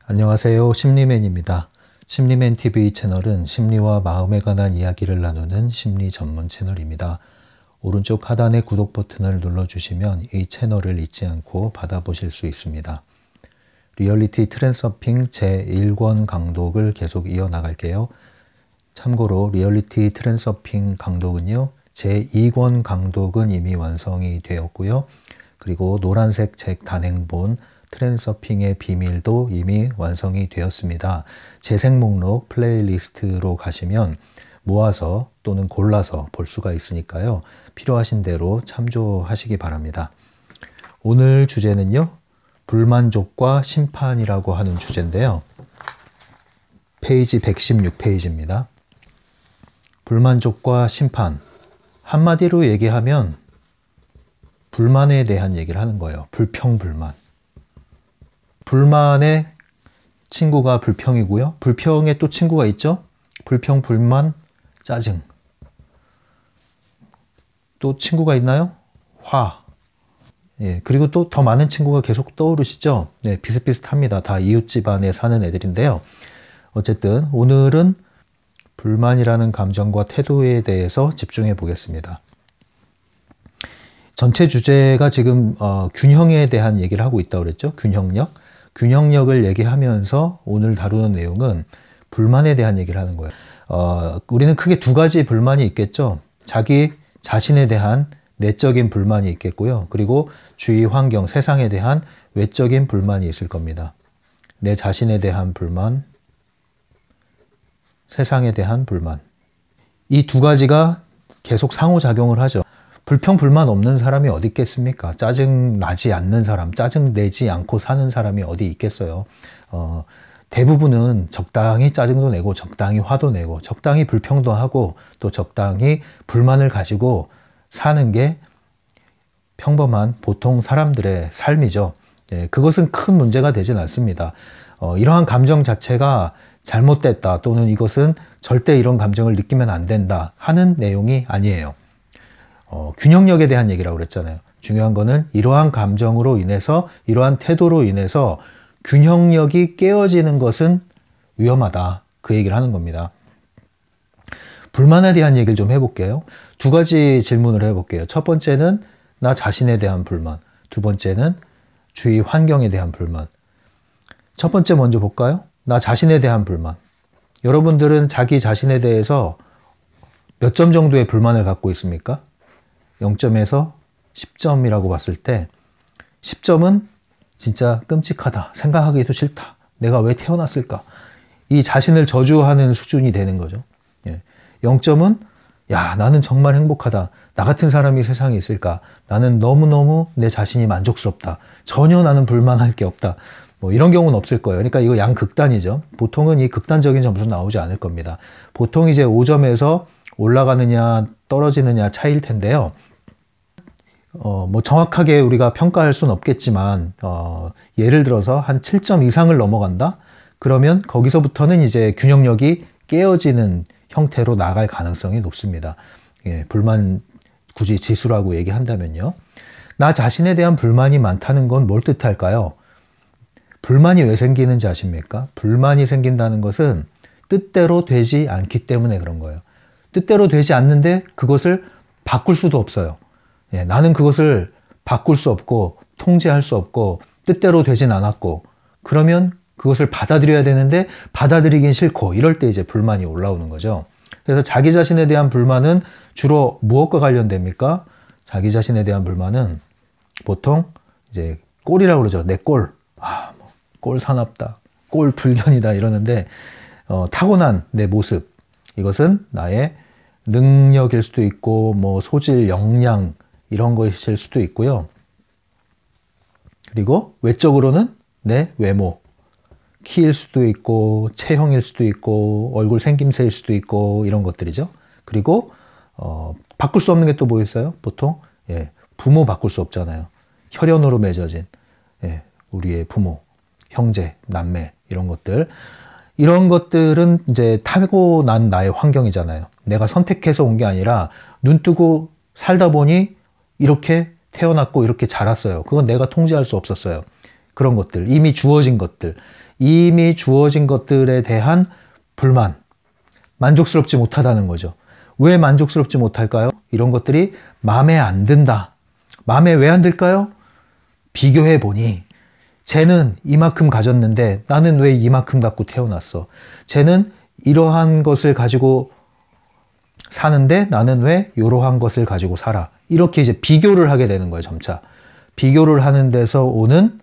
안녕하세요. 심리맨입니다. 심리맨TV 채널은 심리와 마음에 관한 이야기를 나누는 심리 전문 채널입니다. 오른쪽 하단의 구독 버튼을 눌러주시면 이 채널을 잊지 않고 받아보실 수 있습니다. 리얼리티 트랜서핑 제1권 강독을 계속 이어나갈게요. 참고로 리얼리티 트랜서핑 강독은요, 제2권 강독은 이미 완성이 되었고요. 그리고 노란색 책 단행본 트랜서핑의 비밀도 이미 완성이 되었습니다. 재생 목록 플레이리스트로 가시면 모아서 또는 골라서 볼 수가 있으니까요. 필요하신 대로 참조하시기 바랍니다. 오늘 주제는요, 불만족과 심판이라고 하는 주제인데요. 페이지 116페이지입니다. 불만족과 심판. 한마디로 얘기하면 불만에 대한 얘기를 하는 거예요. 불평, 불만. 불만의 친구가 불평이고요. 불평에 또 친구가 있죠. 불평, 불만, 짜증. 또 친구가 있나요? 화. 예, 그리고 또 더 많은 친구가 계속 떠오르시죠. 네, 비슷비슷합니다. 다 이웃집 안에 사는 애들인데요. 어쨌든 오늘은 불만이라는 감정과 태도에 대해서 집중해 보겠습니다. 전체 주제가 지금 균형에 대한 얘기를 하고 있다고 그랬죠. 균형력. 균형력을 얘기하면서 오늘 다루는 내용은 불만에 대한 얘기를 하는 거예요. 우리는 크게 두 가지 불만이 있겠죠. 자기 자신에 대한 내적인 불만이 있겠고요. 그리고 주위 환경, 세상에 대한 외적인 불만이 있을 겁니다. 내 자신에 대한 불만, 세상에 대한 불만. 이 두 가지가 계속 상호작용을 하죠. 불평, 불만 없는 사람이 어디 있겠습니까? 짜증 나지 않는 사람, 짜증 내지 않고 사는 사람이 어디 있겠어요? 대부분은 적당히 짜증도 내고, 적당히 화도 내고, 적당히 불평도 하고, 또 적당히 불만을 가지고 사는 게 평범한 보통 사람들의 삶이죠. 예, 그것은 큰 문제가 되진 않습니다. 이러한 감정 자체가 잘못됐다, 또는 이것은 절대 이런 감정을 느끼면 안 된다 하는 내용이 아니에요. 균형력에 대한 얘기라고 그랬잖아요. 중요한 거는 이러한 감정으로 인해서, 이러한 태도로 인해서 균형력이 깨어지는 것은 위험하다. 그 얘기를 하는 겁니다. 불만에 대한 얘기를 좀 해볼게요. 두 가지 질문을 해볼게요. 첫 번째는 나 자신에 대한 불만. 두 번째는 주위 환경에 대한 불만. 첫 번째 먼저 볼까요? 나 자신에 대한 불만. 여러분들은 자기 자신에 대해서 몇 점 정도의 불만을 갖고 있습니까? 0점에서 10점이라고 봤을 때 10점은 진짜 끔찍하다. 생각하기도 싫다. 내가 왜 태어났을까? 이 자신을 저주하는 수준이 되는 거죠. 0점은 야, 나는 정말 행복하다. 나 같은 사람이 세상에 있을까? 나는 너무너무 내 자신이 만족스럽다. 전혀 나는 불만할 게 없다. 뭐 이런 경우는 없을 거예요. 그러니까 이거 양극단이죠. 보통은 이 극단적인 점수는 나오지 않을 겁니다. 보통 이제 5점에서 올라가느냐 떨어지느냐 차이일 텐데요. 뭐 정확하게 우리가 평가할 수는 없겠지만 예를 들어서 한 7점 이상을 넘어간다? 그러면 거기서부터는 이제 균형력이 깨어지는 형태로 나갈 가능성이 높습니다. 예, 불만 굳이 지수라고 얘기한다면요. 나 자신에 대한 불만이 많다는 건 뭘 뜻할까요? 불만이 왜 생기는지 아십니까? 불만이 생긴다는 것은 뜻대로 되지 않기 때문에 그런 거예요. 뜻대로 되지 않는데 그것을 바꿀 수도 없어요. 예, 나는 그것을 바꿀 수 없고 통제할 수 없고 뜻대로 되진 않았고, 그러면 그것을 받아들여야 되는데 받아들이긴 싫고, 이럴 때 이제 불만이 올라오는 거죠. 그래서 자기 자신에 대한 불만은 주로 무엇과 관련됩니까? 자기 자신에 대한 불만은 보통 이제 꼴이라고 그러죠. 내 꼴. 뭐 꼴 사납다. 꼴 불견이다 이러는데 타고난 내 모습. 이것은 나의 능력일 수도 있고 뭐 소질, 역량 이런 것일 수도 있고요. 그리고 외적으로는 내 외모, 키일 수도 있고 체형일 수도 있고 얼굴 생김새일 수도 있고 이런 것들이죠. 그리고 바꿀 수 없는 게 또 뭐 있어요? 보통 부모 바꿀 수 없잖아요. 혈연으로 맺어진 우리의 부모, 형제, 남매 이런 것들. 이런 것들은 이제 타고난 나의 환경이잖아요. 내가 선택해서 온 게 아니라 눈 뜨고 살다 보니 이렇게 태어났고 이렇게 자랐어요. 그건 내가 통제할 수 없었어요. 그런 것들, 이미 주어진 것들에 대한 불만, 만족스럽지 못하다는 거죠. 왜 만족스럽지 못할까요? 이런 것들이 마음에 안 든다. 마음에 왜 안 들까요? 비교해 보니 쟤는 이만큼 가졌는데 나는 왜 이만큼 갖고 태어났어? 쟤는 이러한 것을 가지고 사는데 나는 왜 이러한 것을 가지고 살아? 이렇게 이제 비교를 하게 되는 거예요, 점차. 비교를 하는 데서 오는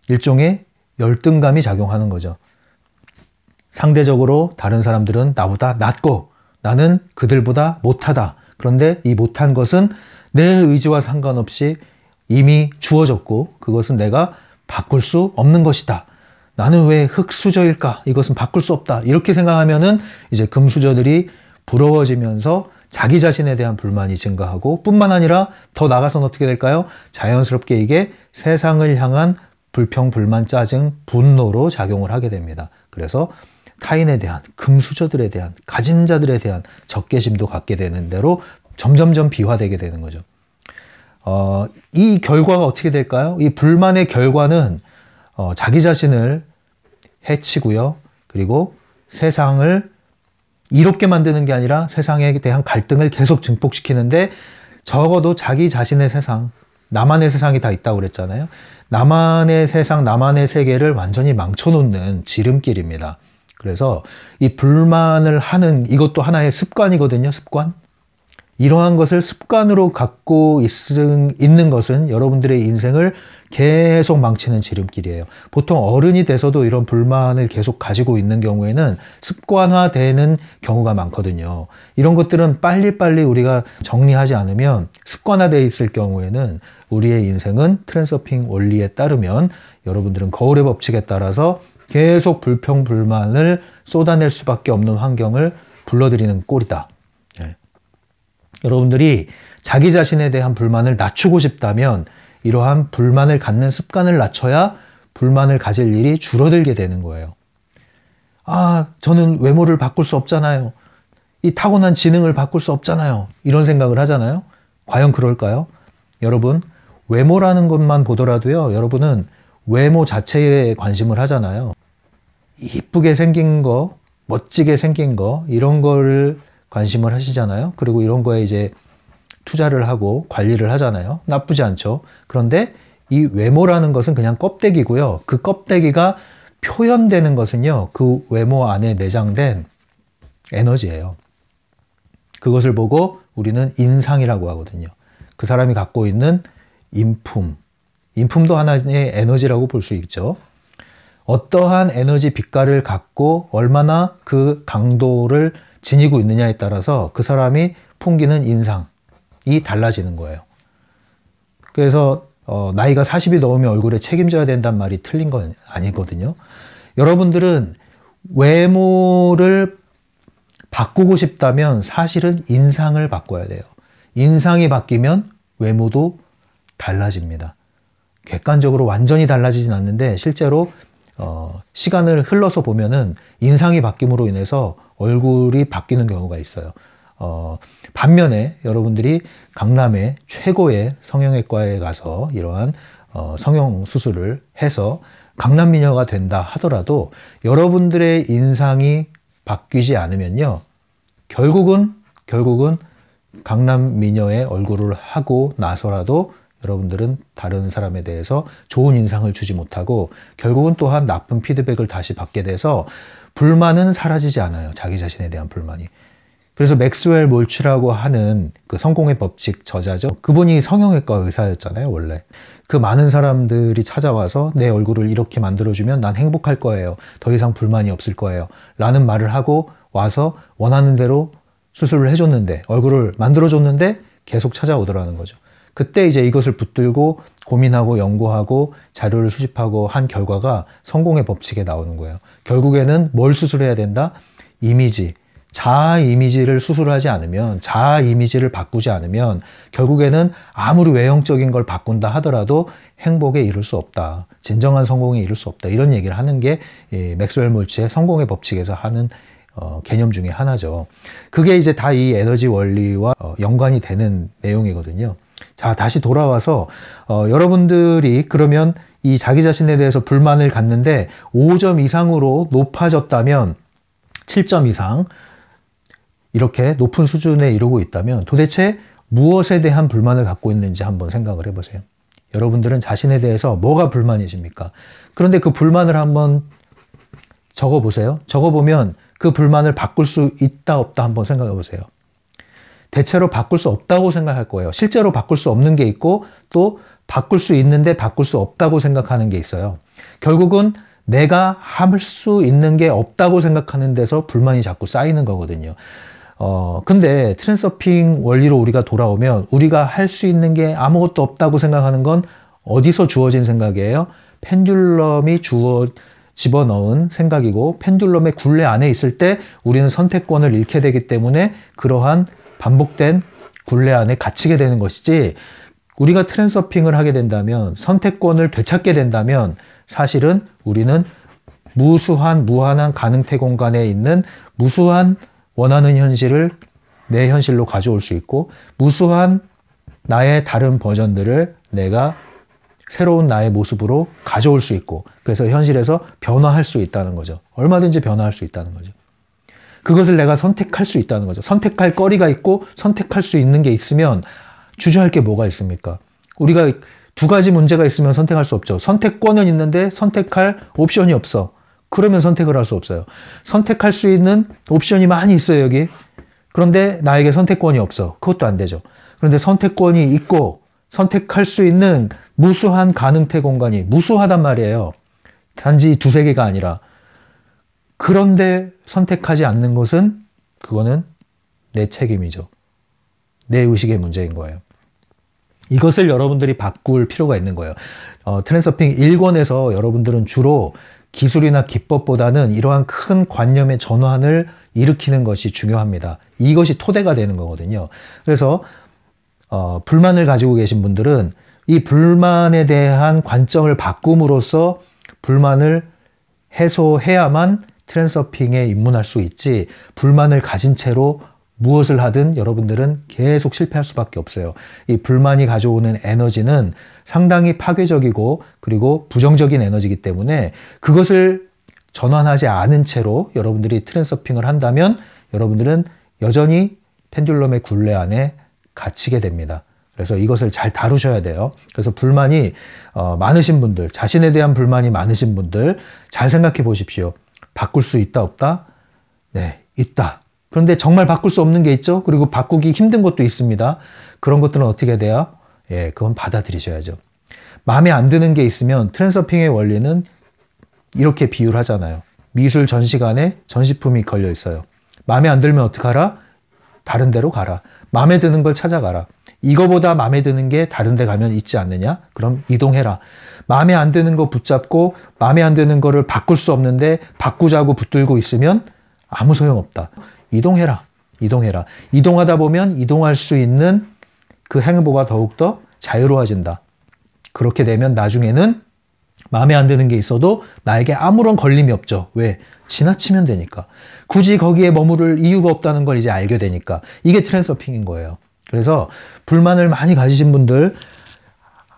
일종의 열등감이 작용하는 거죠. 상대적으로 다른 사람들은 나보다 낫고 나는 그들보다 못하다. 그런데 이 못한 것은 내 의지와 상관없이 이미 주어졌고 그것은 내가 바꿀 수 없는 것이다. 나는 왜 흙수저일까? 이것은 바꿀 수 없다. 이렇게 생각하면은 이제 금수저들이 부러워지면서 자기 자신에 대한 불만이 증가하고 뿐만 아니라 더 나아가서는 어떻게 될까요? 자연스럽게 이게 세상을 향한 불평, 불만, 짜증, 분노로 작용을 하게 됩니다. 그래서 타인에 대한, 금수저들에 대한, 가진 자들에 대한 적개심도 갖게 되는 대로 점점점 비화되게 되는 거죠. 이 결과가 어떻게 될까요? 이 불만의 결과는 자기 자신을 해치고요. 그리고 세상을 이롭게 만드는 게 아니라 세상에 대한 갈등을 계속 증폭시키는데 적어도 자기 자신의 세상, 나만의 세상이 다 있다고 그랬잖아요. 나만의 세상, 나만의 세계를 완전히 망쳐놓는 지름길입니다. 그래서 이 불만을 하는 이것도 하나의 습관이거든요. 습관. 이러한 것을 습관으로 갖고 있는 것은 여러분들의 인생을 계속 망치는 지름길이에요. 보통 어른이 돼서도 이런 불만을 계속 가지고 있는 경우에는 습관화되는 경우가 많거든요. 이런 것들은 빨리빨리 우리가 정리하지 않으면 습관화되어 있을 경우에는 우리의 인생은 트랜서핑 원리에 따르면 여러분들은 거울의 법칙에 따라서 계속 불평, 불만을 쏟아낼 수밖에 없는 환경을 불러들이는 꼴이다. 여러분들이 자기 자신에 대한 불만을 낮추고 싶다면 이러한 불만을 갖는 습관을 낮춰야 불만을 가질 일이 줄어들게 되는 거예요. 아, 저는 외모를 바꿀 수 없잖아요. 이 타고난 지능을 바꿀 수 없잖아요. 이런 생각을 하잖아요. 과연 그럴까요? 여러분, 외모라는 것만 보더라도요. 여러분은 외모 자체에 관심을 하잖아요. 이쁘게 생긴 거, 멋지게 생긴 거, 이런 거를 관심을 하시잖아요. 그리고 이런 거에 이제 투자를 하고 관리를 하잖아요. 나쁘지 않죠. 그런데 이 외모라는 것은 그냥 껍데기고요. 그 껍데기가 표현되는 것은요. 그 외모 안에 내장된 에너지예요. 그것을 보고 우리는 인상이라고 하거든요. 그 사람이 갖고 있는 인품. 인품도 하나의 에너지라고 볼 수 있죠. 어떠한 에너지 빛깔을 갖고 얼마나 그 강도를 지니고 있느냐에 따라서 그 사람이 풍기는 인상이 달라지는 거예요. 그래서 나이가 40이 넘으면 얼굴에 책임져야 된다는 말이 틀린 건 아니거든요. 여러분들은 외모를 바꾸고 싶다면 사실은 인상을 바꿔야 돼요. 인상이 바뀌면 외모도 달라집니다. 객관적으로 완전히 달라지진 않는데 실제로 시간을 흘러서 보면은 인상이 바뀜으로 인해서 얼굴이 바뀌는 경우가 있어요. 반면에 여러분들이 강남의 최고의 성형외과에 가서 이러한 성형 수술을 해서 강남 미녀가 된다 하더라도 여러분들의 인상이 바뀌지 않으면요. 결국은 강남 미녀의 얼굴을 하고 나서라도 여러분들은 다른 사람에 대해서 좋은 인상을 주지 못하고 결국은 또한 나쁜 피드백을 다시 받게 돼서 불만은 사라지지 않아요. 자기 자신에 대한 불만이. 그래서 맥스웰 몰츠라고 하는 그 성공의 법칙 저자죠. 그분이 성형외과 의사였잖아요, 원래. 그 많은 사람들이 찾아와서 내 얼굴을 이렇게 만들어주면 난 행복할 거예요. 더 이상 불만이 없을 거예요. 라는 말을 하고 와서 원하는 대로 수술을 해줬는데, 얼굴을 만들어줬는데 계속 찾아오더라는 거죠. 그때 이제 이것을 붙들고 고민하고 연구하고 자료를 수집하고 한 결과가 성공의 법칙에 나오는 거예요. 결국에는 뭘 수술해야 된다? 이미지. 자아 이미지를 수술하지 않으면, 자아 이미지를 바꾸지 않으면 결국에는 아무리 외형적인 걸 바꾼다 하더라도 행복에 이를 수 없다. 진정한 성공에 이를 수 없다. 이런 얘기를 하는 게 맥스웰 몰츠의 성공의 법칙에서 하는 개념 중에 하나죠. 그게 이제 다 이 에너지 원리와 연관이 되는 내용이거든요. 자, 다시 돌아와서 여러분들이 그러면 이 자기 자신에 대해서 불만을 갖는데 5점 이상으로 높아졌다면 7점 이상 이렇게 높은 수준에 이르고 있다면 도대체 무엇에 대한 불만을 갖고 있는지 한번 생각을 해보세요. 여러분들은 자신에 대해서 뭐가 불만이십니까? 그런데 그 불만을 한번 적어보세요. 적어보면 그 불만을 바꿀 수 있다 없다 한번 생각해 보세요. 대체로 바꿀 수 없다고 생각할 거예요. 실제로 바꿀 수 없는 게 있고 또 바꿀 수 있는데 바꿀 수 없다고 생각하는 게 있어요. 결국은 내가 할 수 있는 게 없다고 생각하는 데서 불만이 자꾸 쌓이는 거거든요. 근데 트랜서핑 원리로 우리가 돌아오면 우리가 할 수 있는 게 아무것도 없다고 생각하는 건 어디서 주어진 생각이에요? 펜듈럼이 집어넣은 생각이고 펜듈럼의 굴레 안에 있을 때 우리는 선택권을 잃게 되기 때문에 그러한 반복된 굴레 안에 갇히게 되는 것이지, 우리가 트랜서핑을 하게 된다면 선택권을 되찾게 된다면 사실은 우리는 무한한 가능태 공간에 있는 무수한 원하는 현실을 내 현실로 가져올 수 있고 무수한 나의 다른 버전들을 내가 새로운 나의 모습으로 가져올 수 있고 그래서 현실에서 변화할 수 있다는 거죠. 얼마든지 변화할 수 있다는 거죠. 그것을 내가 선택할 수 있다는 거죠. 선택할 거리가 있고 선택할 수 있는 게 있으면 주저할 게 뭐가 있습니까? 우리가 두 가지 문제가 있으면 선택할 수 없죠. 선택권은 있는데 선택할 옵션이 없어. 그러면 선택을 할 수 없어요. 선택할 수 있는 옵션이 많이 있어요, 여기. 그런데 나에게 선택권이 없어. 그것도 안 되죠. 그런데 선택권이 있고 선택할 수 있는 무수한 가능태 공간이 무수하단 말이에요. 단지 두세 개가 아니라. 그런데 선택하지 않는 것은 그거는 내 책임이죠. 내 의식의 문제인 거예요. 이것을 여러분들이 바꿀 필요가 있는 거예요. 트랜서핑 1권에서 여러분들은 주로 기술이나 기법보다는 이러한 큰 관념의 전환을 일으키는 것이 중요합니다. 이것이 토대가 되는 거거든요. 그래서 불만을 가지고 계신 분들은 이 불만에 대한 관점을 바꿈으로써 불만을 해소해야만 트랜서핑에 입문할 수 있지, 불만을 가진 채로 무엇을 하든 여러분들은 계속 실패할 수밖에 없어요. 이 불만이 가져오는 에너지는 상당히 파괴적이고 그리고 부정적인 에너지이기 때문에 그것을 전환하지 않은 채로 여러분들이 트랜서핑을 한다면 여러분들은 여전히 펜듈럼의 굴레 안에 갇히게 됩니다. 그래서 이것을 잘 다루셔야 돼요. 그래서 불만이 많으신 분들, 자신에 대한 불만이 많으신 분들 잘 생각해 보십시오. 바꿀 수 있다 없다? 네, 있다. 그런데 정말 바꿀 수 없는 게 있죠. 그리고 바꾸기 힘든 것도 있습니다. 그런 것들은 어떻게 돼요? 예, 그건 받아들이셔야죠. 마음에 안 드는 게 있으면 트랜서핑의 원리는 이렇게 비유를 하잖아요. 미술 전시관에 전시품이 걸려 있어요. 마음에 안 들면 어떡하라? 다른 데로 가라. 마음에 드는 걸 찾아가라. 이거보다 마음에 드는 게 다른 데 가면 있지 않느냐? 그럼 이동해라. 마음에 안 드는 거 붙잡고 마음에 안 드는 거를 바꿀 수 없는데 바꾸자고 붙들고 있으면 아무 소용없다. 이동해라. 이동해라. 이동하다 보면 이동할 수 있는 그 행보가 더욱더 자유로워진다. 그렇게 되면 나중에는 마음에 안 드는 게 있어도 나에게 아무런 걸림이 없죠. 왜? 지나치면 되니까. 굳이 거기에 머무를 이유가 없다는 걸 이제 알게 되니까. 이게 트랜서핑인 거예요. 그래서 불만을 많이 가지신 분들,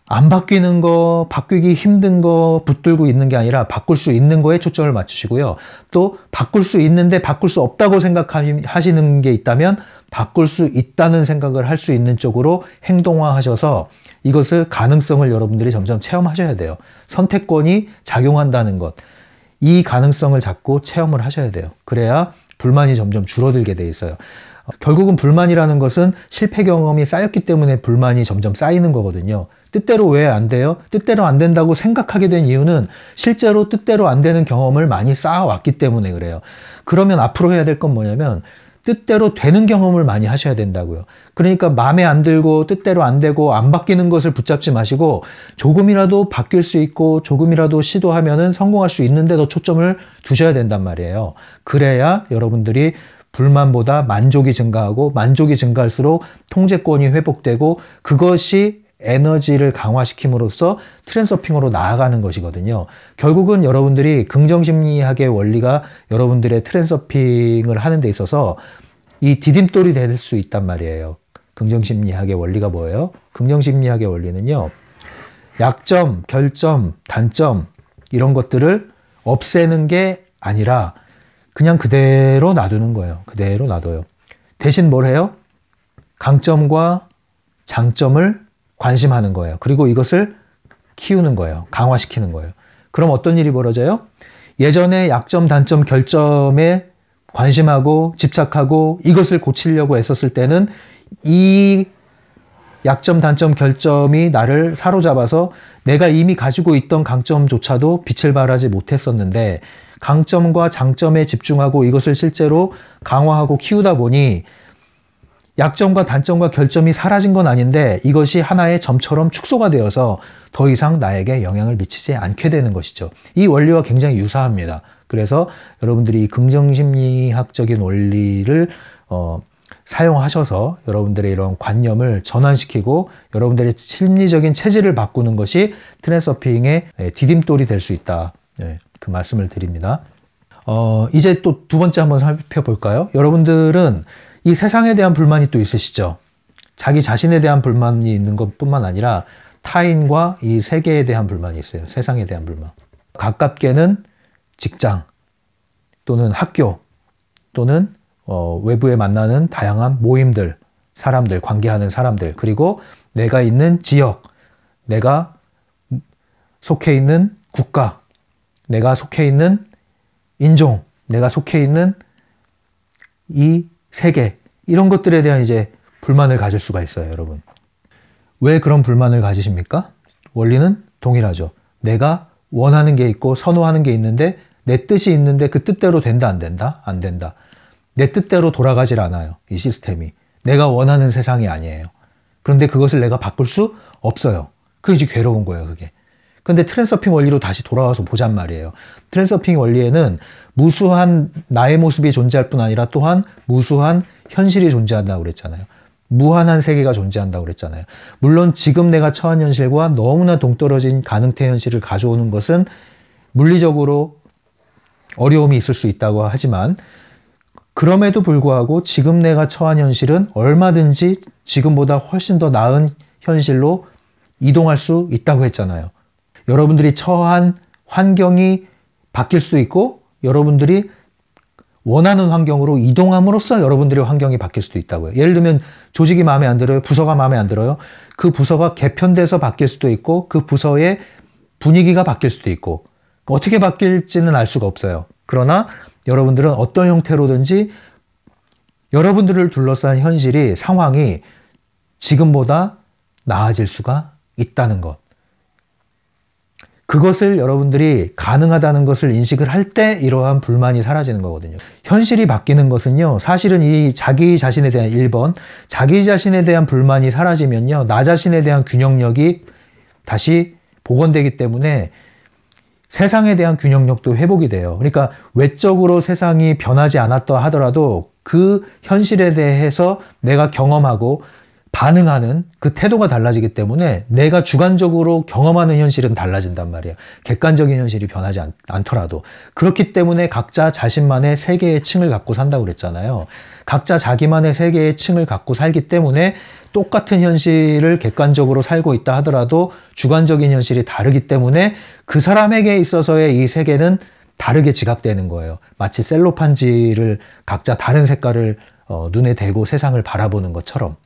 안 바뀌는 거, 바뀌기 힘든 거 붙들고 있는 게 아니라 바꿀 수 있는 거에 초점을 맞추시고요. 또 바꿀 수 있는데 바꿀 수 없다고 생각하시는 게 있다면 바꿀 수 있다는 생각을 할 수 있는 쪽으로 행동화하셔서 이것을 가능성을 여러분들이 점점 체험하셔야 돼요. 선택권이 작용한다는 것. 이 가능성을 잡고 체험을 하셔야 돼요. 그래야 불만이 점점 줄어들게 돼 있어요. 결국은 불만이라는 것은 실패 경험이 쌓였기 때문에 불만이 점점 쌓이는 거거든요. 뜻대로 왜 안 돼요? 뜻대로 안 된다고 생각하게 된 이유는 실제로 뜻대로 안 되는 경험을 많이 쌓아왔기 때문에 그래요. 그러면 앞으로 해야 될 건 뭐냐면 뜻대로 되는 경험을 많이 하셔야 된다고요. 그러니까 마음에 안 들고 뜻대로 안 되고 안 바뀌는 것을 붙잡지 마시고 조금이라도 바뀔 수 있고 조금이라도 시도하면은 성공할 수 있는데 더 초점을 두셔야 된단 말이에요. 그래야 여러분들이 불만보다 만족이 증가하고 만족이 증가할수록 통제권이 회복되고 그것이 에너지를 강화시킴으로써 트랜서핑으로 나아가는 것이거든요. 결국은 여러분들이 긍정심리학의 원리가 여러분들의 트랜서핑을 하는 데 있어서 이 디딤돌이 될 수 있단 말이에요. 긍정심리학의 원리가 뭐예요? 긍정심리학의 원리는요. 약점, 결점, 단점 이런 것들을 없애는 게 아니라 그냥 그대로 놔두는 거예요. 그대로 놔둬요. 대신 뭘 해요? 강점과 장점을 관심하는 거예요. 그리고 이것을 키우는 거예요. 강화시키는 거예요. 그럼 어떤 일이 벌어져요? 예전에 약점, 단점, 결점에 관심하고 집착하고 이것을 고치려고 애썼을 때는 이 약점, 단점, 결점이 나를 사로잡아서 내가 이미 가지고 있던 강점조차도 빛을 발하지 못했었는데 강점과 장점에 집중하고 이것을 실제로 강화하고 키우다 보니 약점과 단점과 결점이 사라진 건 아닌데 이것이 하나의 점처럼 축소가 되어서 더 이상 나에게 영향을 미치지 않게 되는 것이죠. 이 원리와 굉장히 유사합니다. 그래서 여러분들이 이 긍정심리학적인 원리를 사용하셔서 여러분들의 이런 관념을 전환시키고 여러분들의 심리적인 체질을 바꾸는 것이 트랜서핑의 디딤돌이 될 수 있다. 그 말씀을 드립니다. 이제 또 두 번째 한번 살펴볼까요? 여러분들은 이 세상에 대한 불만이 또 있으시죠? 자기 자신에 대한 불만이 있는 것뿐만 아니라 타인과 이 세계에 대한 불만이 있어요. 세상에 대한 불만. 가깝게는 직장 또는 학교 또는 외부에 만나는 다양한 모임들, 사람들, 관계하는 사람들, 그리고 내가 있는 지역, 내가 속해 있는 국가, 내가 속해 있는 인종, 내가 속해 있는 이 세계, 이런 것들에 대한 이제 불만을 가질 수가 있어요, 여러분. 왜 그런 불만을 가지십니까? 원리는 동일하죠. 내가 원하는 게 있고 선호하는 게 있는데 내 뜻이 있는데 그 뜻대로 된다, 안 된다? 안 된다. 내 뜻대로 돌아가질 않아요, 이 시스템이. 내가 원하는 세상이 아니에요. 그런데 그것을 내가 바꿀 수 없어요. 그게 이제 괴로운 거예요, 그게. 근데 트랜서핑 원리로 다시 돌아와서 보잔 말이에요. 트랜서핑 원리에는 무수한 나의 모습이 존재할 뿐 아니라 또한 무수한 현실이 존재한다고 그랬잖아요. 무한한 세계가 존재한다고 그랬잖아요. 물론 지금 내가 처한 현실과 너무나 동떨어진 가능태 현실을 가져오는 것은 물리적으로 어려움이 있을 수 있다고 하지만 그럼에도 불구하고 지금 내가 처한 현실은 얼마든지 지금보다 훨씬 더 나은 현실로 이동할 수 있다고 했잖아요. 여러분들이 처한 환경이 바뀔 수도 있고 여러분들이 원하는 환경으로 이동함으로써 여러분들의 환경이 바뀔 수도 있다고요. 예를 들면 조직이 마음에 안 들어요. 부서가 마음에 안 들어요. 그 부서가 개편돼서 바뀔 수도 있고 그 부서의 분위기가 바뀔 수도 있고 어떻게 바뀔지는 알 수가 없어요. 그러나 여러분들은 어떤 형태로든지 여러분들을 둘러싼 현실이 상황이 지금보다 나아질 수가 있다는 것. 그것을 여러분들이 가능하다는 것을 인식을 할 때 이러한 불만이 사라지는 거거든요. 현실이 바뀌는 것은요. 사실은 이 자기 자신에 대한 1번, 자기 자신에 대한 불만이 사라지면요. 나 자신에 대한 균형력이 다시 복원되기 때문에 세상에 대한 균형력도 회복이 돼요. 그러니까 외적으로 세상이 변하지 않았다 하더라도 그 현실에 대해서 내가 경험하고 반응하는 그 태도가 달라지기 때문에 내가 주관적으로 경험하는 현실은 달라진단 말이에요. 객관적인 현실이 변하지 않더라도. 그렇기 때문에 각자 자신만의 세계의 층을 갖고 산다고 그랬잖아요. 각자 자기만의 세계의 층을 갖고 살기 때문에 똑같은 현실을 객관적으로 살고 있다 하더라도 주관적인 현실이 다르기 때문에 그 사람에게 있어서의 이 세계는 다르게 지각되는 거예요. 마치 셀로판지를 각자 다른 색깔을 눈에 대고 세상을 바라보는 것처럼.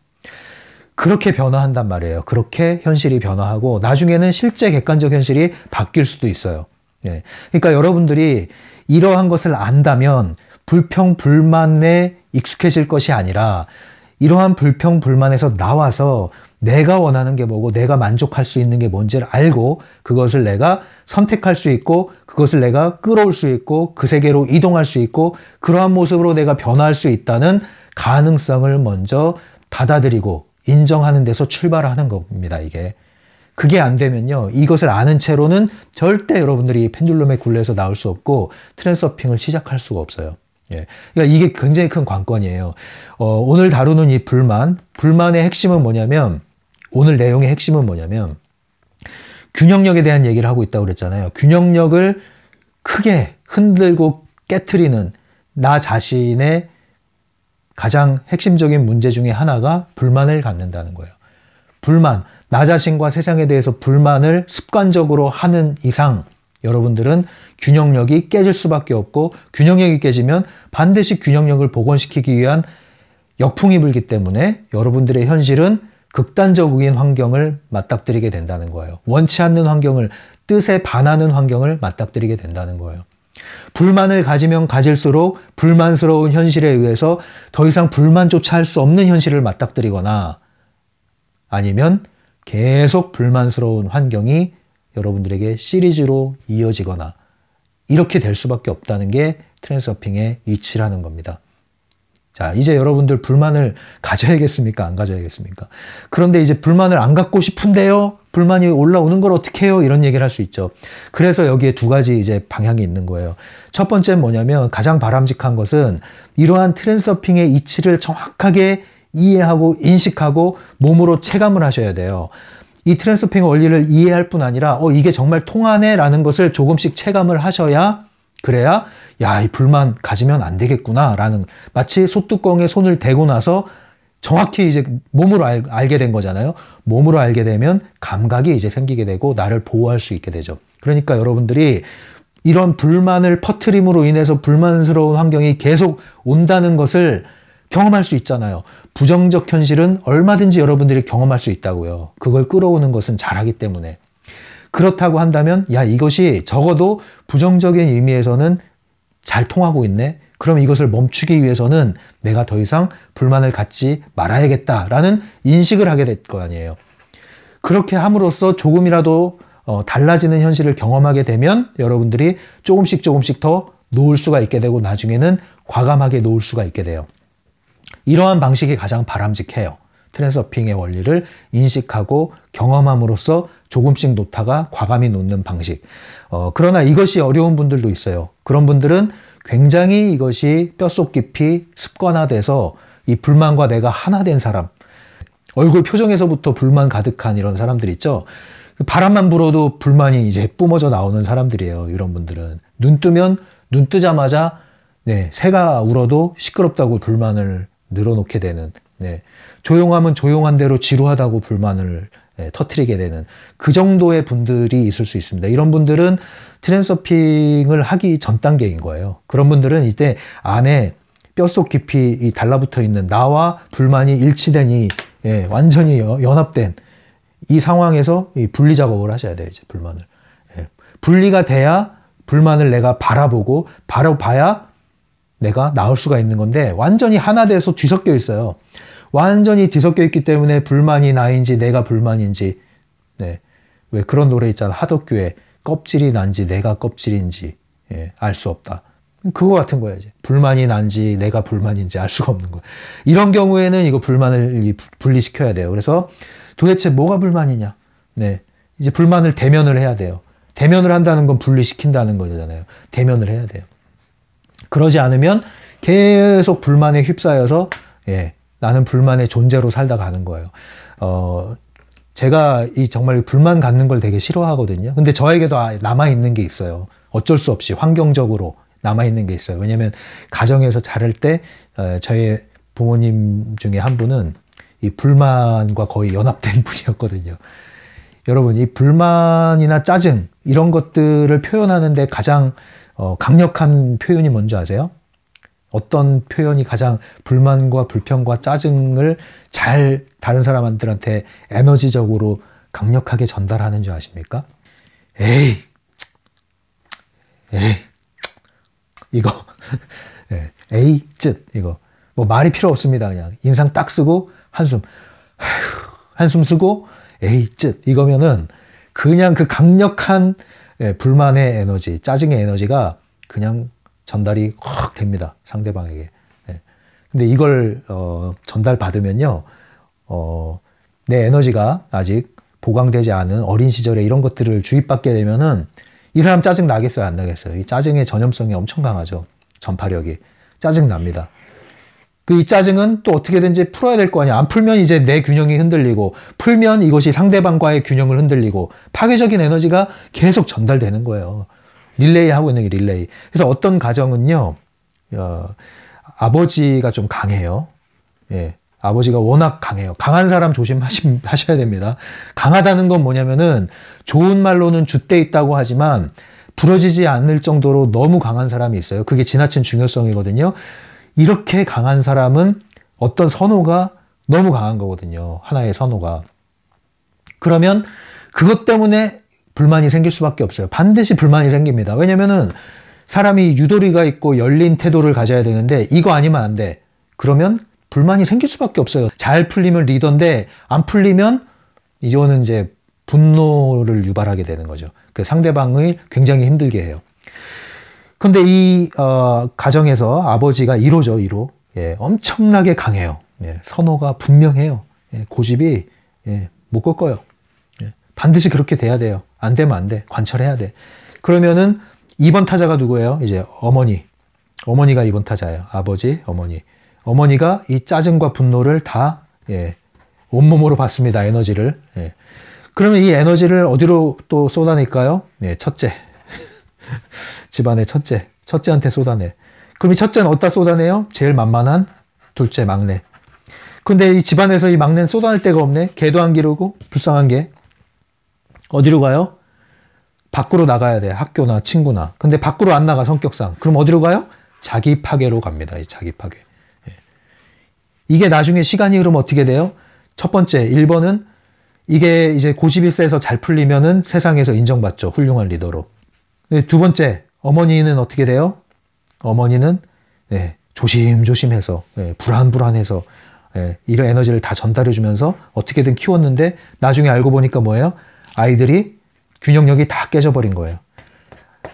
그렇게 변화한단 말이에요. 그렇게 현실이 변화하고 나중에는 실제 객관적 현실이 바뀔 수도 있어요. 예. 그러니까 여러분들이 이러한 것을 안다면 불평, 불만에 익숙해질 것이 아니라 이러한 불평, 불만에서 나와서 내가 원하는 게 뭐고 내가 만족할 수 있는 게 뭔지를 알고 그것을 내가 선택할 수 있고 그것을 내가 끌어올 수 있고 그 세계로 이동할 수 있고 그러한 모습으로 내가 변화할 수 있다는 가능성을 먼저 받아들이고 인정하는 데서 출발하는 겁니다, 이게. 그게 안 되면요, 이것을 아는 채로는 절대 여러분들이 펜듈럼의 굴레에서 나올 수 없고 트랜서핑을 시작할 수가 없어요. 예. 그러니까 이게 굉장히 큰 관건이에요. 오늘 다루는 이 불만의 핵심은 뭐냐면, 오늘 내용의 핵심은 뭐냐면, 균형력에 대한 얘기를 하고 있다고 그랬잖아요. 균형력을 크게 흔들고 깨트리는 나 자신의 가장 핵심적인 문제 중에 하나가 불만을 갖는다는 거예요. 불만, 나 자신과 세상에 대해서 불만을 습관적으로 하는 이상 여러분들은 균형력이 깨질 수밖에 없고, 균형력이 깨지면 반드시 균형력을 복원시키기 위한 역풍이 불기 때문에 여러분들의 현실은 극단적인 환경을 맞닥뜨리게 된다는 거예요. 원치 않는 환경을, 뜻에 반하는 환경을 맞닥뜨리게 된다는 거예요. 불만을 가지면 가질수록 불만스러운 현실에 의해서 더 이상 불만조차 할 수 없는 현실을 맞닥뜨리거나, 아니면 계속 불만스러운 환경이 여러분들에게 시리즈로 이어지거나, 이렇게 될 수밖에 없다는 게 트랜스서핑의 이치라는 겁니다. 자, 이제 여러분들 불만을 가져야겠습니까? 안 가져야겠습니까? 그런데 이제 불만을 안 갖고 싶은데요? 불만이 올라오는 걸 어떻게 해요? 이런 얘기를 할 수 있죠. 그래서 여기에 두 가지 이제 방향이 있는 거예요. 첫 번째는 뭐냐면, 가장 바람직한 것은 이러한 트랜스서핑의 이치를 정확하게 이해하고 인식하고 몸으로 체감을 하셔야 돼요. 이 트랜스서핑의 원리를 이해할 뿐 아니라 이게 정말 통하네 라는 것을 조금씩 체감을 하셔야, 그래야 야, 이 불만 가지면 안 되겠구나 라는, 마치 소뚜껑에 손을 대고 나서 정확히 이제 몸으로 알게 된 거잖아요. 몸으로 알게 되면 감각이 이제 생기게 되고 나를 보호할 수 있게 되죠. 그러니까 여러분들이 이런 불만을 퍼뜨림으로 인해서 불만스러운 환경이 계속 온다는 것을 경험할 수 있잖아요. 부정적 현실은 얼마든지 여러분들이 경험할 수 있다고요. 그걸 끌어오는 것은 잘하기 때문에. 그렇다고 한다면, 야, 이것이 적어도 부정적인 의미에서는 잘 통하고 있네. 그럼 이것을 멈추기 위해서는 내가 더 이상 불만을 갖지 말아야겠다라는 인식을 하게 될 거 아니에요. 그렇게 함으로써 조금이라도 달라지는 현실을 경험하게 되면 여러분들이 조금씩 더 놓을 수가 있게 되고, 나중에는 과감하게 놓을 수가 있게 돼요. 이러한 방식이 가장 바람직해요. 트랜스서핑의 원리를 인식하고 경험함으로써 조금씩 놓다가 과감히 놓는 방식. 그러나 이것이 어려운 분들도 있어요. 그런 분들은 굉장히 이것이 뼛속 깊이 습관화돼서 이 불만과 내가 하나 된 사람, 얼굴 표정에서부터 불만 가득한 이런 사람들 있죠. 바람만 불어도 불만이 이제 뿜어져 나오는 사람들이에요. 이런 분들은 눈 뜨자마자 새가 울어도 시끄럽다고 불만을 늘어놓게 되는, 조용하면 조용한 대로 지루하다고 불만을 터뜨리게 되는 그 정도의 분들이 있을 수 있습니다. 이런 분들은 트랜스서핑을 하기 전 단계인 거예요. 그런 분들은 이때 안에 뼛속 깊이 이 달라붙어 있는 나와 불만이 일치되니 완전히 연합된 이 상황에서 이 분리 작업을 하셔야 돼요. 이제 불만을. 분리가 돼야 불만을 내가 바라보고, 바로 봐야 내가 나올 수가 있는 건데, 완전히 하나 돼서 뒤섞여 있어요. 완전히 뒤섞여 있기 때문에 불만이 나인지 내가 불만인지, 왜 그런 노래 있잖아. 하덕규에 껍질이 난지 내가 껍질인지 알 수 없다. 그거 같은 거야. 이제 불만이 난지 내가 불만인지 알 수가 없는 거야. 이런 경우에는 이거 불만을 분리시켜야 돼요. 그래서 도대체 뭐가 불만이냐? 이제 불만을 대면을 해야 돼요. 대면을 한다는 건 분리시킨다는 거잖아요. 대면을 해야 돼요. 그러지 않으면 계속 불만에 휩싸여서 나는 불만의 존재로 살다 가는 거예요. 제가 이 정말 불만 갖는 걸 되게 싫어하거든요. 근데 저에게도 남아있는 게 있어요. 어쩔 수 없이 환경적으로 남아있는 게 있어요. 왜냐면 가정에서 자랄 때 저희 부모님 중에 한 분은 이 불만과 거의 연합된 분이었거든요. 여러분, 이 불만이나 짜증 이런 것들을 표현하는데 가장 강력한 표현이 뭔지 아세요? 어떤 표현이 가장 불만과 불평과 짜증을 잘 다른 사람들한테 에너지적으로 강력하게 전달하는 줄 아십니까? 에이, 이거, 에이, 쯧, 이거. 뭐 말이 필요 없습니다. 그냥 인상 딱 쓰고 한숨 쓰고 에이, 쯧, 이거면은 그냥 그 강력한 불만의 에너지, 짜증의 에너지가 그냥 전달이 확 됩니다. 상대방에게. 근데 이걸 전달받으면요, 내 에너지가 아직 보강되지 않은 어린 시절에 이런 것들을 주입받게 되면은 이 사람 짜증 나겠어요? 안 나겠어요? 이 짜증의 전염성이 엄청 강하죠. 전파력이. 짜증 납니다. 그 이 짜증은 또 어떻게든지 풀어야 될 거 아니야. 안 풀면 이제 내 균형이 흔들리고, 풀면 이것이 상대방과의 균형을 흔들리고, 파괴적인 에너지가 계속 전달되는 거예요. 릴레이 하고 있는 게 릴레이. 그래서 어떤 가정은요, 아버지가 좀 강해요. 아버지가 워낙 강해요. 강한 사람 조심하셔야 됩니다. 강하다는 건 뭐냐면은 좋은 말로는 줏대 있다고 하지만 부러지지 않을 정도로 너무 강한 사람이 있어요. 그게 지나친 중요성이거든요. 이렇게 강한 사람은 어떤 선호가 너무 강한 거거든요. 하나의 선호가. 그러면 그것 때문에 불만이 생길 수밖에 없어요. 반드시 불만이 생깁니다. 왜냐면은 사람이 유도리가 있고 열린 태도를 가져야 되는데 이거 아니면 안 돼. 그러면 불만이 생길 수밖에 없어요. 잘 풀리면 리더인데 안 풀리면 이거는 이제 분노를 유발하게 되는 거죠. 그 상대방을 굉장히 힘들게 해요. 근데 이 가정에서 아버지가 1호죠. 1호. 예, 엄청나게 강해요. 예, 선호가 분명해요. 예, 고집이 못 꺾어요. 예, 반드시 그렇게 돼야 돼요. 안 되면 안 돼. 관철해야 돼. 그러면은 2번 타자가 누구예요? 이제 어머니. 어머니가 2번 타자예요. 아버지, 어머니. 어머니가 이 짜증과 분노를 다 온몸으로 받습니다. 에너지를. 예. 그러면 이 에너지를 어디로 또 쏟아낼까요? 예, 첫째. 집안의 첫째. 첫째한테 쏟아내. 그럼 이 첫째는 어디다 쏟아내요? 제일 만만한 둘째, 막내. 근데 이 집안에서 이 막내는 쏟아낼 데가 없네. 개도 안 기르고 불쌍한 게. 어디로 가요? 밖으로 나가야 돼. 학교나 친구나. 근데 밖으로 안 나가, 성격상. 그럼 어디로 가요? 자기 파괴로 갑니다. 이 자기 파괴. 예. 이게 나중에 시간이 흐르면 어떻게 돼요? 첫 번째, 1번은 이게 이제 고집이 세서 잘 풀리면은 세상에서 인정받죠. 훌륭한 리더로. 두 번째, 어머니는 어떻게 돼요? 어머니는 조심조심해서 불안불안해서 이런 에너지를 다 전달해주면서 어떻게든 키웠는데 나중에 알고 보니까 뭐예요? 아이들이 균형력이 다 깨져버린 거예요.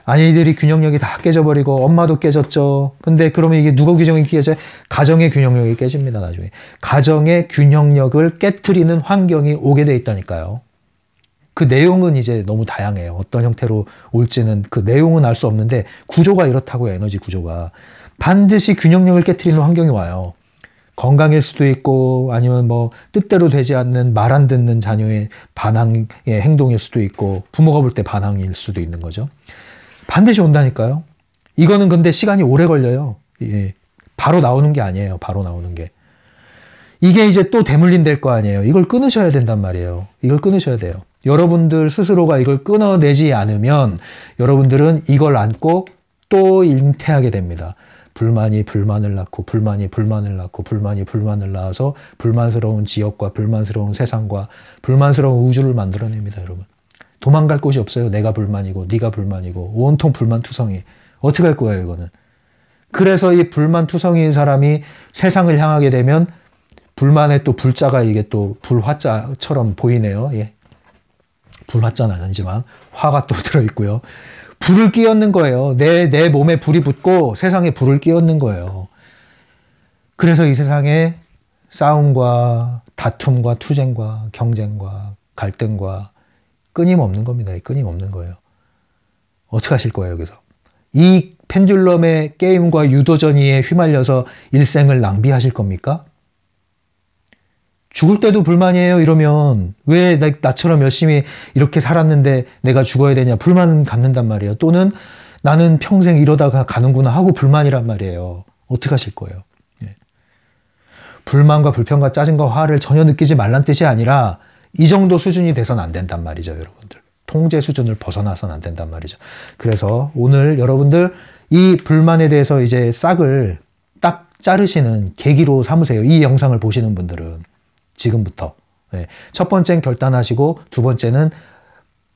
아이들이 균형력이 다 깨져버리고 엄마도 깨졌죠. 근데 그러면 이게 누구 균형이 깨져요? 가정의 균형력이 깨집니다. 나중에. 가정의 균형력을 깨트리는 환경이 오게 돼 있다니까요. 그 내용은 이제 너무 다양해요. 어떤 형태로 올지는 그 내용은 알 수 없는데 구조가 이렇다고요. 에너지 구조가. 반드시 균형력을 깨트리는 환경이 와요. 건강일 수도 있고 아니면 뭐 뜻대로 되지 않는 말 안 듣는 자녀의 반항의 행동일 수도 있고 부모가 볼 때 반항일 수도 있는 거죠. 반드시 온다니까요. 이거는 근데 시간이 오래 걸려요. 예. 바로 나오는 게 아니에요. 바로 나오는 게. 이게 이제 또 대물림 될 거 아니에요. 이걸 끊으셔야 된단 말이에요. 이걸 끊으셔야 돼요. 여러분들 스스로가 이걸 끊어내지 않으면 여러분들은 이걸 안고 또 잉태하게 됩니다. 불만이 불만을 낳고 불만이 불만을 낳고 불만이 불만을 낳아서 불만스러운 지역과 불만스러운 세상과 불만스러운 우주를 만들어냅니다. 여러분. 도망갈 곳이 없어요. 내가 불만이고 네가 불만이고 온통 불만투성이. 어떻게 할 거예요 이거는. 그래서 이 불만투성이인 사람이 세상을 향하게 되면 불만의 또 불자가 이게 또 불화자처럼 보이네요. 예. 불화자는 아니지만 화가 또 들어있고요. 불을 끼얹는 거예요. 내 몸에 불이 붙고 세상에 불을 끼얹는 거예요. 그래서 이 세상에 싸움과 다툼과 투쟁과 경쟁과 갈등과 끊임없는 겁니다. 끊임없는 거예요. 어떻게 하실 거예요, 여기서? 이 펜듈럼의 게임과 유도전이에 휘말려서 일생을 낭비하실 겁니까? 죽을 때도 불만이에요, 이러면. 왜 나처럼 열심히 이렇게 살았는데 내가 죽어야 되냐? 불만 갖는단 말이에요. 또는 나는 평생 이러다가 가는구나 하고 불만이란 말이에요. 어떻게 하실 거예요? 예. 불만과 불평과 짜증과 화를 전혀 느끼지 말란 뜻이 아니라 이 정도 수준이 돼서는 안 된단 말이죠, 여러분들. 통제 수준을 벗어나서는 안 된단 말이죠. 그래서 오늘 여러분들 이 불만에 대해서 이제 싹을 딱 자르시는 계기로 삼으세요. 이 영상을 보시는 분들은 지금부터. 네. 첫 번째는 결단하시고 두 번째는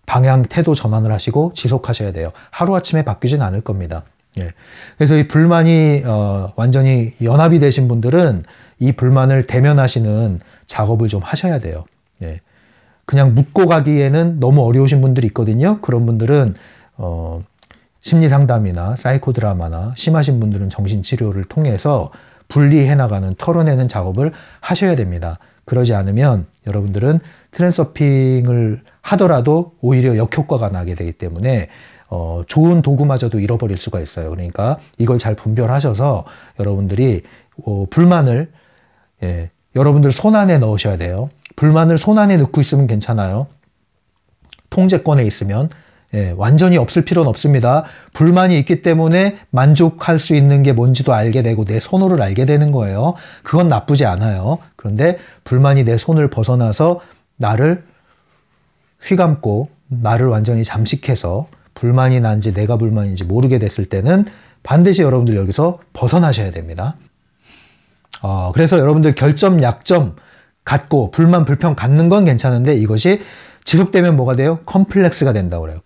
방향, 태도 전환을 하시고 지속하셔야 돼요. 하루아침에 바뀌진 않을 겁니다. 예. 그래서 이 불만이 완전히 연합이 되신 분들은 이 불만을 대면하시는 작업을 좀 하셔야 돼요. 예. 그냥 묻고 가기에는 너무 어려우신 분들이 있거든요. 그런 분들은 심리상담이나 사이코드라마나 심하신 분들은 정신치료를 통해서 분리해 나가는, 털어내는 작업을 하셔야 됩니다. 그러지 않으면 여러분들은 트랜서핑을 하더라도 오히려 역효과가 나게 되기 때문에 좋은 도구마저도 잃어버릴 수가 있어요. 그러니까 이걸 잘 분별하셔서 여러분들이 불만을 여러분들 손안에 넣으셔야 돼요. 불만을 손안에 넣고 있으면 괜찮아요. 통제권에 있으면 예, 완전히 없을 필요는 없습니다. 불만이 있기 때문에 만족할 수 있는 게 뭔지도 알게 되고 내 선호를 알게 되는 거예요. 그건 나쁘지 않아요. 그런데 불만이 내 손을 벗어나서 나를 휘감고 나를 완전히 잠식해서 불만이 난지 내가 불만인지 모르게 됐을 때는 반드시 여러분들 여기서 벗어나셔야 됩니다. 그래서 여러분들 결점, 약점 갖고 불만, 불평 갖는 건 괜찮은데 이것이 지속되면 뭐가 돼요? 컴플렉스가 된다고 그래요.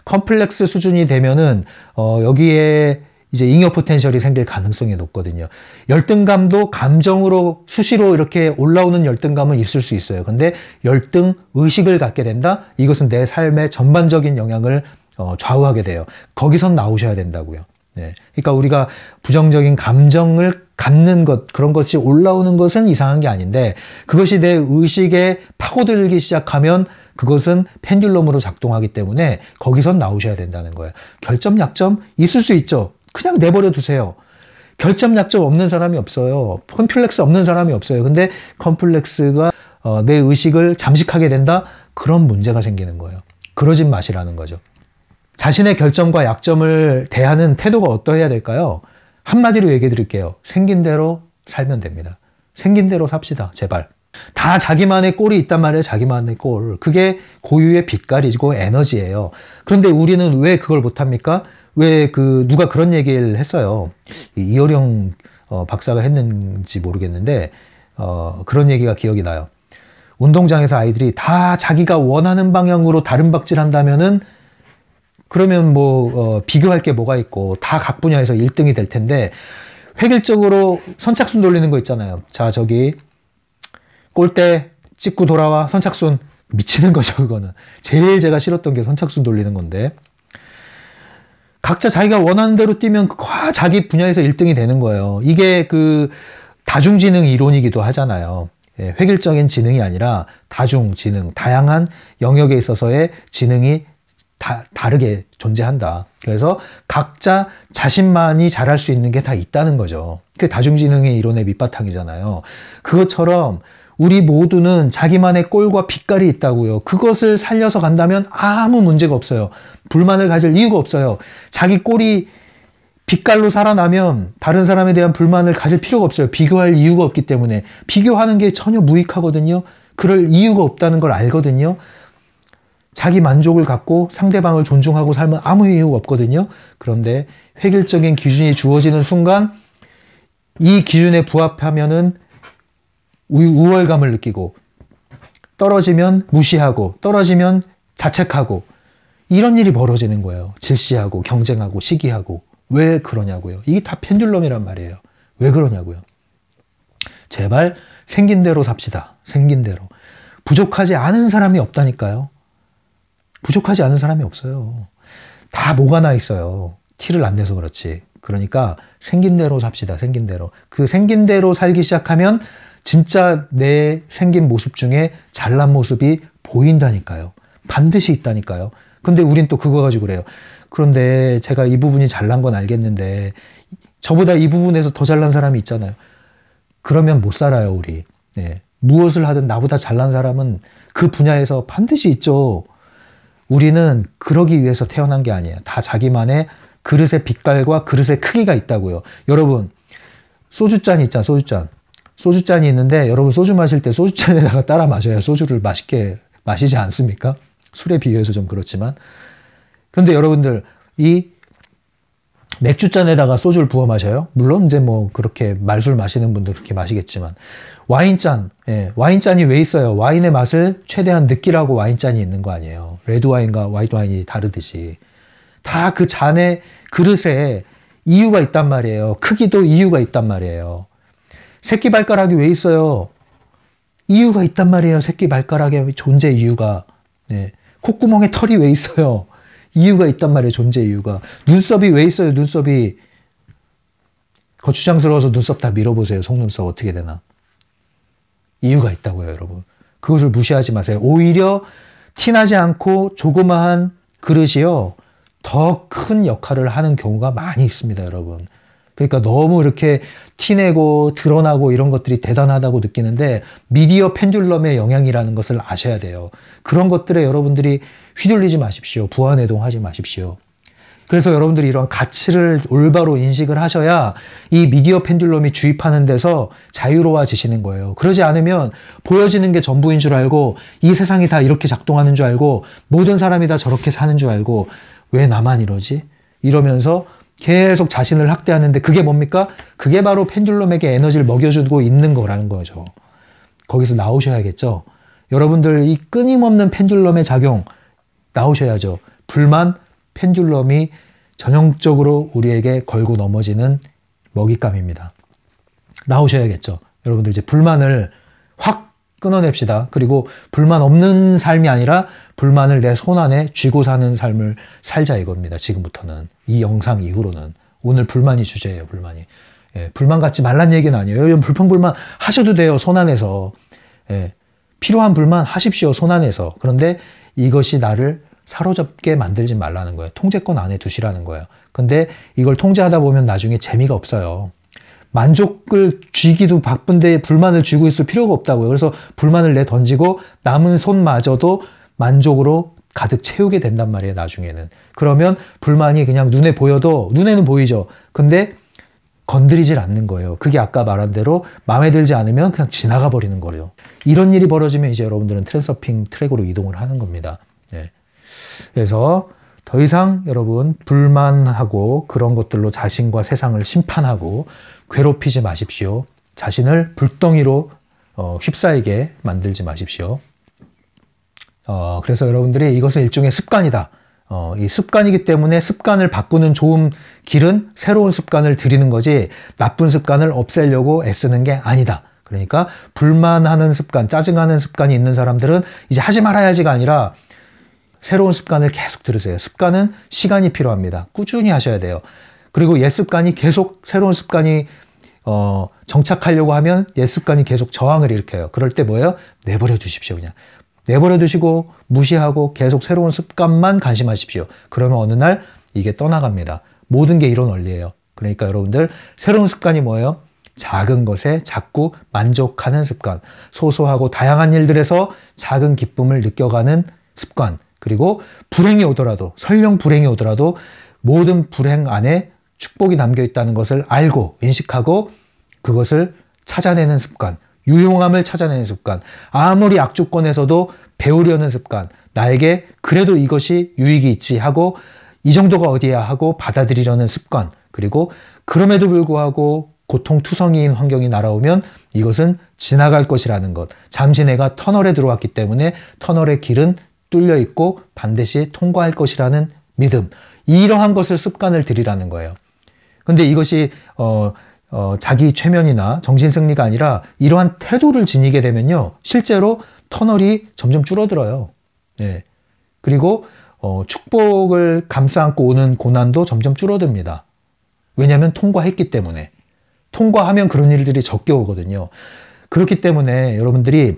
컴플렉스 수준이 되면은 여기에 이제 잉여 포텐셜이 생길 가능성이 높거든요. 열등감도 감정으로 수시로 이렇게 올라오는 열등감은 있을 수 있어요. 근데 열등 의식을 갖게 된다? 이것은 내 삶의 전반적인 영향을 좌우하게 돼요. 거기선 나오셔야 된다고요. 네. 그러니까 우리가 부정적인 감정을 갖는 것, 그런 것이 올라오는 것은 이상한 게 아닌데 그것이 내 의식에 파고들기 시작하면 그것은 펜듈럼으로 작동하기 때문에 거기선 나오셔야 된다는 거예요. 결점, 약점 있을 수 있죠. 그냥 내버려 두세요. 결점, 약점 없는 사람이 없어요. 컴플렉스 없는 사람이 없어요. 근데 컴플렉스가 내 의식을 잠식하게 된다? 그런 문제가 생기는 거예요. 그러진 마시라는 거죠. 자신의 결점과 약점을 대하는 태도가 어떠해야 될까요? 한마디로 얘기해 드릴게요. 생긴 대로 살면 됩니다. 생긴 대로 삽시다. 제발. 다 자기만의 꼴이 있단 말이에요. 자기만의 꼴. 그게 고유의 빛깔이고 에너지예요. 그런데 우리는 왜 그걸 못합니까? 왜 누가 그런 얘기를 했어요. 이어령 박사가 했는지 모르겠는데 그런 얘기가 기억이 나요. 운동장에서 아이들이 다 자기가 원하는 방향으로 다른 박질 한다면은 그러면 비교할 게 뭐가 있고 다 각 분야에서 1등이 될 텐데 획일적으로 선착순 돌리는 거 있잖아요. 자, 저기 골대 찍고 돌아와 선착순. 미치는 거죠, 그거는. 제일 제가 싫었던 게 선착순 돌리는 건데 각자 자기가 원하는 대로 뛰면 자기 분야에서 1등이 되는 거예요. 이게 다중지능 이론이기도 하잖아요. 예, 획일적인 지능이 아니라 다중지능, 다양한 영역에 있어서의 지능이 다르게 존재한다. 그래서 각자 자신만이 잘할 수 있는 게 다 있다는 거죠. 그게 다중지능의 이론의 밑바탕이잖아요. 그것처럼 우리 모두는 자기만의 꼴과 빛깔이 있다고요. 그것을 살려서 간다면 아무 문제가 없어요. 불만을 가질 이유가 없어요. 자기 꼴이 빛깔로 살아나면 다른 사람에 대한 불만을 가질 필요가 없어요. 비교할 이유가 없기 때문에. 비교하는 게 전혀 무익하거든요. 그럴 이유가 없다는 걸 알거든요. 자기 만족을 갖고 상대방을 존중하고 살면 아무 이유가 없거든요. 그런데 획일적인 기준이 주어지는 순간 이 기준에 부합하면은 우월감을 느끼고 떨어지면 무시하고 떨어지면 자책하고 이런 일이 벌어지는 거예요. 질시하고 경쟁하고 시기하고. 왜 그러냐고요. 이게 다 펜듈럼이란 말이에요. 왜 그러냐고요. 제발 생긴 대로 삽시다. 생긴 대로. 부족하지 않은 사람이 없다니까요. 부족하지 않은 사람이 없어요. 다 뭐가 나 있어요. 티를 안 내서 그렇지. 그러니까 생긴 대로 삽시다. 생긴 대로. 그 생긴 대로 살기 시작하면 진짜 내 생긴 모습 중에 잘난 모습이 보인다니까요. 반드시 있다니까요. 근데 우린 또 그거 가지고 그래요. 그런데 제가 이 부분이 잘난 건 알겠는데 저보다 이 부분에서 더 잘난 사람이 있잖아요. 그러면 못 살아요, 우리. 네. 무엇을 하든 나보다 잘난 사람은 그 분야에서 반드시 있죠. 우리는 그러기 위해서 태어난 게 아니에요. 다 자기만의 그릇의 빛깔과 그릇의 크기가 있다고요. 여러분, 소주잔이 있잖아요. 소주잔. 소주잔이 있는데 여러분 소주 마실 때 소주잔에다가 따라 마셔야 소주를 맛있게 마시지 않습니까? 술에 비유해서 좀 그렇지만. 그런데 여러분들 이 맥주잔에다가 소주를 부어 마셔요? 물론 이제 그렇게 말술 마시는 분들 그렇게 마시겠지만 와인잔, 예, 와인잔이 왜 있어요? 와인의 맛을 최대한 느끼라고 와인잔이 있는 거 아니에요. 레드와인과 화이트와인이 다르듯이 다 그 잔의 그릇에 이유가 있단 말이에요. 크기도 이유가 있단 말이에요. 새끼발가락이 왜 있어요? 이유가 있단 말이에요. 새끼발가락의 존재 이유가. 네. 콧구멍에 털이 왜 있어요? 이유가 있단 말이에요. 존재 이유가. 눈썹이 왜 있어요? 눈썹이. 거추장스러워서 눈썹 다 밀어보세요. 속눈썹 어떻게 되나. 이유가 있다고요, 여러분. 그것을 무시하지 마세요. 오히려 티나지 않고 조그마한 그릇이요. 더 큰 역할을 하는 경우가 많이 있습니다, 여러분. 그러니까 너무 이렇게 티내고 드러나고 이런 것들이 대단하다고 느끼는데 미디어 펜듈럼의 영향이라는 것을 아셔야 돼요. 그런 것들에 여러분들이 휘둘리지 마십시오. 부안해동하지 마십시오. 그래서 여러분들이 이런 가치를 올바로 인식을 하셔야 이 미디어 펜듈럼이 주입하는 데서 자유로워지시는 거예요. 그러지 않으면 보여지는 게 전부인 줄 알고 이 세상이 다 이렇게 작동하는 줄 알고 모든 사람이 다 저렇게 사는 줄 알고 왜 나만 이러지? 이러면서 계속 자신을 학대하는데 그게 뭡니까? 그게 바로 펜듈럼에게 에너지를 먹여주고 있는 거라는 거죠. 거기서 나오셔야겠죠. 여러분들 이 끊임없는 펜듈럼의 작용 나오셔야죠. 불만, 펜듈럼이 전형적으로 우리에게 걸고 넘어지는 먹잇감입니다. 나오셔야겠죠. 여러분들 이제 불만을 확 끊어냅시다. 그리고 불만 없는 삶이 아니라 불만을 내 손 안에 쥐고 사는 삶을 살자 이겁니다. 지금부터는. 이 영상 이후로는. 오늘 불만이 주제예요. 불만이. 예, 불만 갖지 말란 얘기는 아니에요. 여러분 불평불만 하셔도 돼요. 손 안에서. 예, 필요한 불만 하십시오. 손 안에서. 그런데 이것이 나를 사로잡게 만들지 말라는 거예요. 통제권 안에 두시라는 거예요. 근데 이걸 통제하다 보면 나중에 재미가 없어요. 만족을 쥐기도 바쁜데 불만을 쥐고 있을 필요가 없다고요. 그래서 불만을 내던지고 남은 손마저도 만족으로 가득 채우게 된단 말이에요. 나중에는. 그러면 불만이 그냥 눈에 보여도 눈에는 보이죠. 근데 건드리질 않는 거예요. 그게 아까 말한 대로 마음에 들지 않으면 그냥 지나가 버리는 거예요. 이런 일이 벌어지면 이제 여러분들은 트랜서핑 트랙으로 이동을 하는 겁니다. 네. 그래서 더 이상 여러분 불만하고 그런 것들로 자신과 세상을 심판하고 괴롭히지 마십시오. 자신을 불덩이로 휩싸이게 만들지 마십시오. 그래서 여러분들이 이것은 일종의 습관이다. 이 습관이기 때문에 습관을 바꾸는 좋은 길은 새로운 습관을 들이는 거지 나쁜 습관을 없애려고 애쓰는 게 아니다. 그러니까 불만하는 습관, 짜증하는 습관이 있는 사람들은 이제 하지 말아야지가 아니라 새로운 습관을 계속 들으세요. 습관은 시간이 필요합니다. 꾸준히 하셔야 돼요. 그리고 옛 습관이 계속 새로운 습관이 정착하려고 하면 옛 습관이 계속 저항을 일으켜요. 그럴 때 뭐예요? 내버려 두십시오. 그냥 내버려 두시고 무시하고 계속 새로운 습관만 간심하십시오. 그러면 어느 날 이게 떠나갑니다. 모든 게 이런 원리예요. 그러니까 여러분들 새로운 습관이 뭐예요? 작은 것에 자꾸 만족하는 습관, 소소하고 다양한 일들에서 작은 기쁨을 느껴가는 습관, 그리고 불행이 오더라도, 설령 불행이 오더라도 모든 불행 안에 축복이 담겨 있다는 것을 알고 인식하고 그것을 찾아내는 습관, 유용함을 찾아내는 습관, 아무리 악조건에서도 배우려는 습관, 나에게 그래도 이것이 유익이 있지 하고 이 정도가 어디야 하고 받아들이려는 습관, 그리고 그럼에도 불구하고 고통투성이인 환경이 날아오면 이것은 지나갈 것이라는 것, 잠시 내가 터널에 들어왔기 때문에 터널의 길은 뚫려 있고 반드시 통과할 것이라는 믿음, 이러한 것을 습관을 들이라는 거예요. 근데 이것이 자기 최면이나 정신승리가 아니라 이러한 태도를 지니게 되면요, 실제로 터널이 점점 줄어들어요. 네. 그리고 축복을 감싸 안고 오는 고난도 점점 줄어듭니다. 왜냐하면 통과했기 때문에. 통과하면 그런 일들이 적게 오거든요. 그렇기 때문에 여러분들이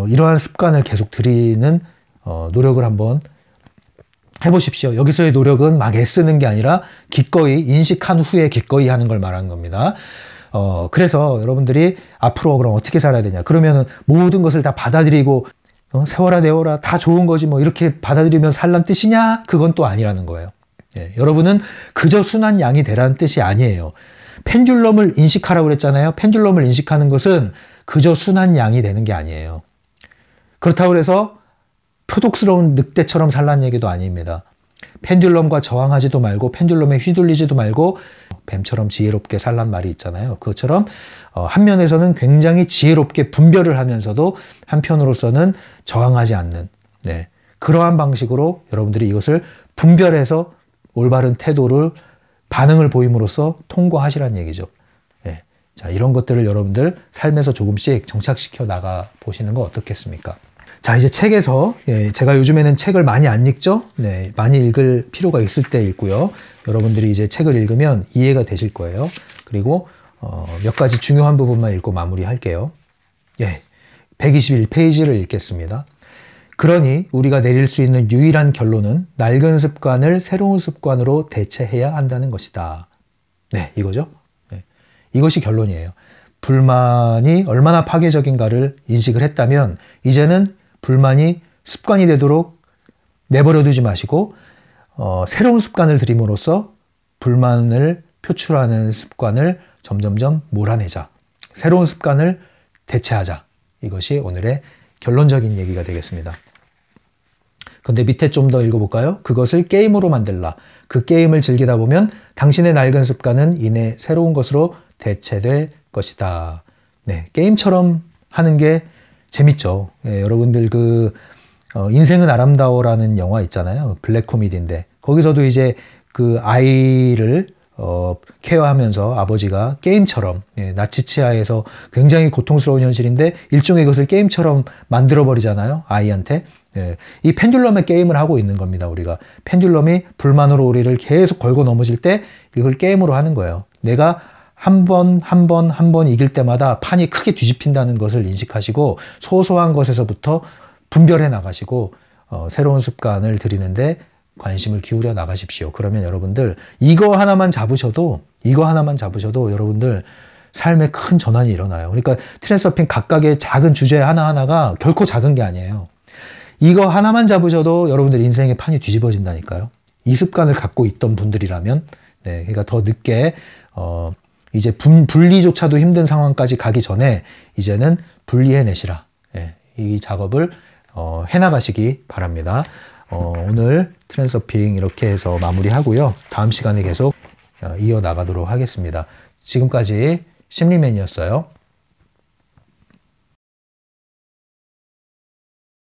이러한 습관을 계속 들이는 노력을 한번 해보십시오. 여기서의 노력은 막 애쓰는 게 아니라 기꺼이 인식한 후에 기꺼이 하는 걸 말하는 겁니다. 그래서 여러분들이 앞으로 그럼 어떻게 살아야 되냐? 그러면은 모든 것을 다 받아들이고 세워라 내워라 다 좋은 거지 뭐 이렇게 받아들이면 살란 뜻이냐? 그건 또 아니라는 거예요. 예, 여러분은 그저 순한 양이 되라는 뜻이 아니에요. 펜듈럼을 인식하라고 그랬잖아요. 펜듈럼을 인식하는 것은 그저 순한 양이 되는 게 아니에요. 그렇다고 해서 표독스러운 늑대처럼 살란 얘기도 아닙니다. 펜듈럼과 저항하지도 말고 펜듈럼에 휘둘리지도 말고 뱀처럼 지혜롭게 살란 말이 있잖아요. 그것처럼 한 면에서는 굉장히 지혜롭게 분별을 하면서도 한편으로서는 저항하지 않는, 네, 그러한 방식으로 여러분들이 이것을 분별해서 올바른 태도를 반응을 보임으로써 통과하시라는 얘기죠. 네. 자, 이런 것들을 여러분들 삶에서 조금씩 정착시켜 나가 보시는 거 어떻겠습니까? 자, 이제 책에서, 제가 요즘에는 책을 많이 안 읽죠? 네, 많이 읽을 필요가 있을 때 읽고요. 여러분들이 이제 책을 읽으면 이해가 되실 거예요. 그리고 몇 가지 중요한 부분만 읽고 마무리할게요. 121페이지를 읽겠습니다. 그러니 우리가 내릴 수 있는 유일한 결론은 낡은 습관을 새로운 습관으로 대체해야 한다는 것이다. 네, 이거죠. 이것이 결론이에요. 불만이 얼마나 파괴적인가를 인식을 했다면 이제는 불만이 습관이 되도록 내버려 두지 마시고 새로운 습관을 들임으로써 불만을 표출하는 습관을 점점점 몰아내자. 새로운 습관을 대체하자. 이것이 오늘의 결론적인 얘기가 되겠습니다. 근데 밑에 좀 더 읽어볼까요? 그것을 게임으로 만들라. 그 게임을 즐기다 보면 당신의 낡은 습관은 이내 새로운 것으로 대체될 것이다. 네, 게임처럼 하는 게 재밌죠. 예, 여러분들 인생은 아름다워라는 영화 있잖아요. 블랙 코미디인데 거기서도 이제 그 아이를 케어하면서 아버지가 게임처럼 나치 치하에서 굉장히 고통스러운 현실인데 일종의 그것을 게임처럼 만들어버리잖아요. 아이한테. 이 펜듈럼의 게임을 하고 있는 겁니다. 우리가 펜듈럼이 불만으로 우리를 계속 걸고 넘어질 때 이걸 게임으로 하는 거예요. 내가 한 번 이길 때마다 판이 크게 뒤집힌다는 것을 인식하시고 소소한 것에서부터 분별해 나가시고 새로운 습관을 들이는데 관심을 기울여 나가십시오. 그러면 여러분들 이거 하나만 잡으셔도 여러분들 삶에 큰 전환이 일어나요. 그러니까 트랜서핑 각각의 작은 주제 하나하나가 결코 작은 게 아니에요. 이거 하나만 잡으셔도 여러분들 인생의 판이 뒤집어진다니까요. 이 습관을 갖고 있던 분들이라면 그러니까 더 늦게 이제 분리조차도 힘든 상황까지 가기 전에 이제는 분리해내시라. 이 작업을 해나가시기 바랍니다. 오늘 트랜서핑 이렇게 해서 마무리하고요. 다음 시간에 계속 이어나가도록 하겠습니다. 지금까지 심리맨이었어요.